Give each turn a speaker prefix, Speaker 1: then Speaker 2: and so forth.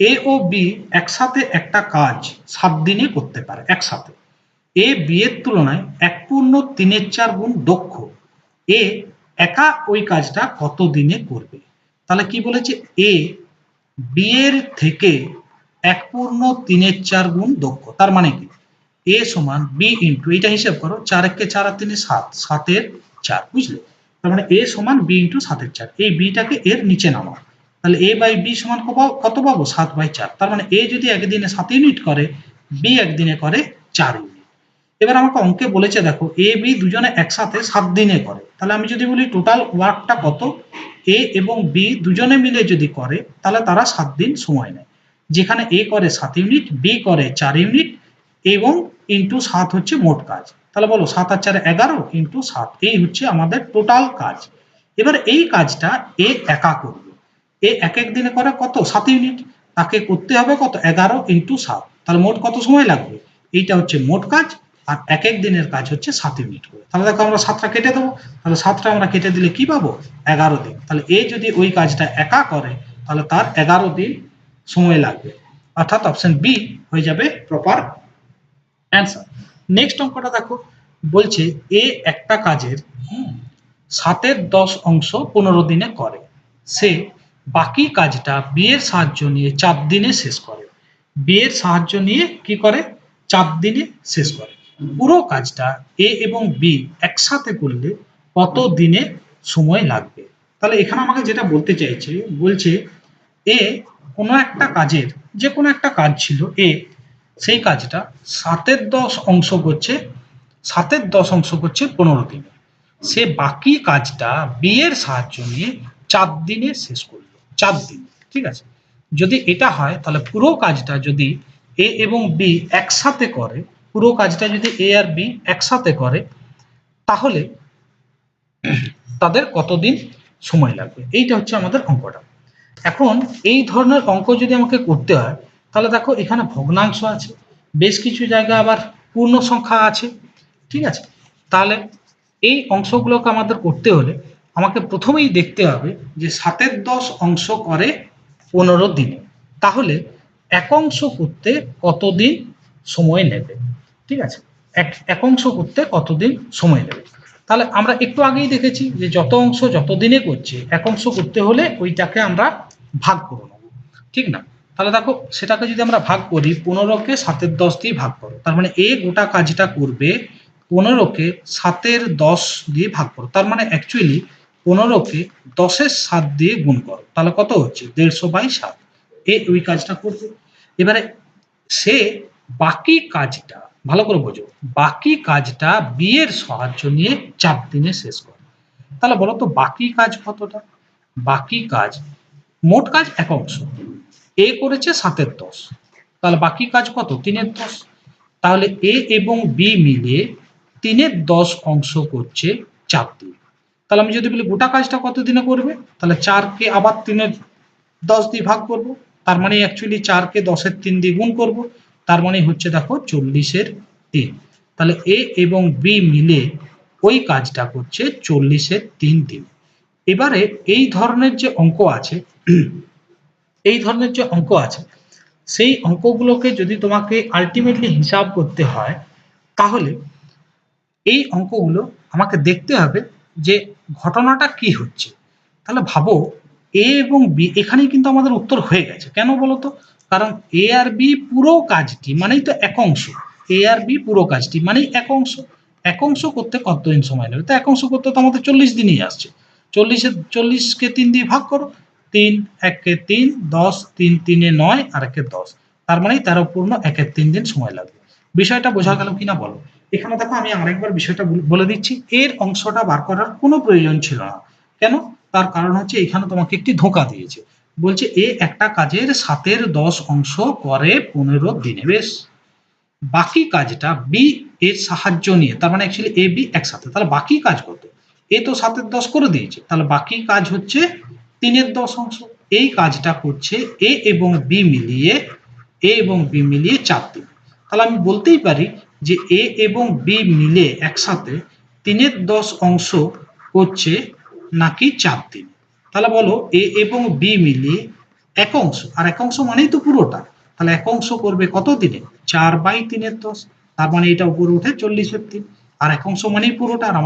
Speaker 1: এ ও B একসাথে একটা কাজ 7 দিনে করতে পারে একসাথে। এ বি এর তুলনায় 1/3 গুণ দক্ষ। এ একা ওই কাজটা কত দিনে করবে? তাহলে কি বলেছে, এ বি এর থেকে 1/3 গুণ দক্ষ। তার মানে কি, এ সমান বি ইন্টু, এটা হিসাব করো, 4 একে 4 আর 3 7, 7 এর 4, বুঝলে? তার মানে এ সমান বি ইন্টু 7 এর 4। এই বিটাকে এর নিচে নামাও, তাহলে এ বাই বি সমান কত পাবো? 7/4। তার মানে এ যদি একদিনে 7 ইউনিট করে, বি একদিনে করে 4 ইউনিট। এবার আমাকে অঙ্কে বলেছে, দেখো এ বি দুজনে একসাথে 7 দিনে করে, তাহলে আমি যদি বলি টোটাল ওয়ার্কটা কত, এ এবং বি দুজনে মিলে যদি করে তাহলে তারা 7 দিন সময় নেয়, যেখানে এ করে 7 ইউনিট, বি করে 4 ইউনিট এবং ইন্টু 7 হচ্ছে মোট কাজ। তাহলে বলো 7 আর 4 11 ইন্টু 7, এই হচ্ছে আমাদের টোটাল কাজ। এবার এই কাজটা এ একা করবে, এ এক এক দিনে করে কত? 7 ইউনিট, তাকে করতে হবে কত? 11 ইন্টু 7, তাহলে মোট কত সময় লাগবে? এইটা হচ্ছে মোট কাজ, আর এক এক দিনের কাজ হচ্ছে 7 ইউনিট করে। তাহলে দেখো আমরা 7টা কেটে দেবো, তাহলে 7টা আমরা কেটে দিলে কি পাবো? 11 দিন। তাহলে এ যদি ওই কাজটা একা করে তাহলে তার 11 দিন সময় লাগবে, অর্থাৎ অপশন বি হয়ে যাবে প্রপার অ্যান্সার। নেক্সট অঙ্কটা দেখো, বলছে এ একটা কাজের 7/10 অংশ 15 দিনে করে, সে বাকি কাজটা বি এর সাহায্য নিয়ে 4 দিনে শেষ করে। বি এর সাহায্য নিয়ে কি করে? 4 দিনে শেষ করে। পুরো কাজটা এ এবং বি একসাথে করলে কত দিনে সময় লাগবে? তাহলে এখানে আমাকে যেটা বলতে চাইছে, বলছে এ কোনো একটা কাজের, যে কোনো একটা কাজ ছিল এ, সেই কাজটা 7/10 অংশ করছে, 7/10 অংশ করছে 15 দিনে। সে বাকি কাজটা বি এর সাহায্য নিয়ে 4 দিনে শেষ করলো, 4 দিন, ঠিক আছে? যদি এটা হয় তাহলে পুরো কাজটা যদি এ এবং বি একসাথে করে, পুরো কাজটা যদি এ আর বি একসাথে করে তাহলে তাদের কতদিন সময় লাগবে? এইটা হচ্ছে আমাদের অঙ্কটা। এখন এই ধরনের অঙ্ক যদি আমাকে করতে হয় তাহলে দেখো এখানে ভগ্নাংশ আছে, বেশ কিছু জায়গা আবার পূর্ণ সংখ্যা আছে, ঠিক আছে? তাহলে এই অংশগুলোকে আমাদের করতে হলে আমাকে প্রথমেই দেখতে হবে যে 7/10 অংশ করে 15 দিনে, তাহলে এক অংশ করতে কতদিন সময় নেবে, ঠিক আছে? এক অংশ করতে কতদিন সময় নেবে? তাহলে আমরা একটু আগেই দেখেছি যে যত অংশ যত দিনে করছে, এক অংশ করতে হলে ওইটাকে আমরা ভাগ করে নেব, ঠিক না? তাহলে দেখো সেটাকে যদি আমরা ভাগ করি, 15কে 7/10 দিয়ে ভাগ করো, তার মানে এ গোটা কাজটা করবে 15কে 7/10 দিয়ে ভাগ করো, তার মানে অ্যাকচুয়ালি 15কে 10-এর 7 দিয়ে গুণ করো, তাহলে কত হচ্ছে? 150/7। এ ওই কাজটা করবে। এবারে সে বাকি কাজটা, ভালো করে বোঝো, বাকি কাজটা বি এর সাহায্য নিয়ে 4 দিনে শেষ করে। তাহলে বলো তো বাকি কাজ কতটা? বাকি কাজ, মোট কাজ এক অংশ, এ করেছে 7/10, তাহলে বাকি কাজ কত? 3/10। তাহলে এ এবং বি মিলে 3/10 অংশ করছে 4 দিন। তাহলে আমি যদি বলি গোটা কাজটা কত দিনে করবে, তাহলে 4কে আবার 3/10 দিয়ে ভাগ করব, তার মানে অ্যাকচুয়ালি 4কে 10-এর 3 দিয়ে গুণ করব, তার মানে হচ্ছে দেখো 40-এর 3। তাহলে এ এবং বি মিলে ওই কাজটা করছে 40-এর 3 দিন। এবারে এই ধরনের যে অঙ্ক আছে, এই ধরনের যে অঙ্ক আছে, সেই অঙ্কগুলোকে যদি তোমাকে আলটিমেটলি হিসাব করতে হয় তাহলে এই অঙ্কগুলো আমাকে দেখতে হবে যে ঘটনাটা কি হচ্ছে। তাহলে ভাবো এ এবং বি, এখানেই কিন্তু আমাদের উত্তর হয়ে গেছে, কেন বলতো? কারণ এ আর বি পুরো কাজটি মানেই তো এক অংশ, এ আর বি পুরো কাজটি মানেই এক অংশ, এক অংশ করতে কতদিন সময় নেবে? তো এক অংশ করতে তো আমাদের 40 দিনই আসছে। 40কে 3 দিয়ে ভাগ করো, 3 1-এ 3, 10, 3 3-এ 9 আর 1-এ 10, তার মানে 13 1-এর 3 দিন সময় লাগবে। বিষয়টা বোঝা গেল কিনা বলো? এখানে দেখো আমি আরেকবার বিষয়টা বলে দিচ্ছি, এর অংশটা বার করার কোনো প্রয়োজন ছিল না। কেন? তার কারণ হচ্ছে এখানে তোমাকে একটি ধোঁকা দিয়েছে, বলছে এ একটা কাজের 7/10 অংশ করে 15 দিনে, বেশ, বাকি কাজটা বি এর সাহায্য নিয়ে, তার মানে অ্যাকচুয়ালি এ বি একসাথে, তাহলে বাকি কাজ কত? এ তো 7/10 করে দিয়েছে, তাহলে বাকি কাজ হচ্ছে 3/10 অংশ। এই কাজটা করছে এ এবং বি মিলিয়ে, এ এবং বি মিলিয়ে 4 দিন। তাহলে আমি বলতেই পারি যে এ এবং বি মিলে একসাথে 3/10 অংশ করছে নাকি 4 দিন। তাহলে বলো এ এবং বি মিলিয়ে এক অংশ, আর এক অংশ মানেই তো পুরোটা, তাহলে এক অংশ করবে কত দিনে 4/3 তার মানে এটা উপরে উঠে 40/3, আর এক অংশ মানেই পুরোটা, আর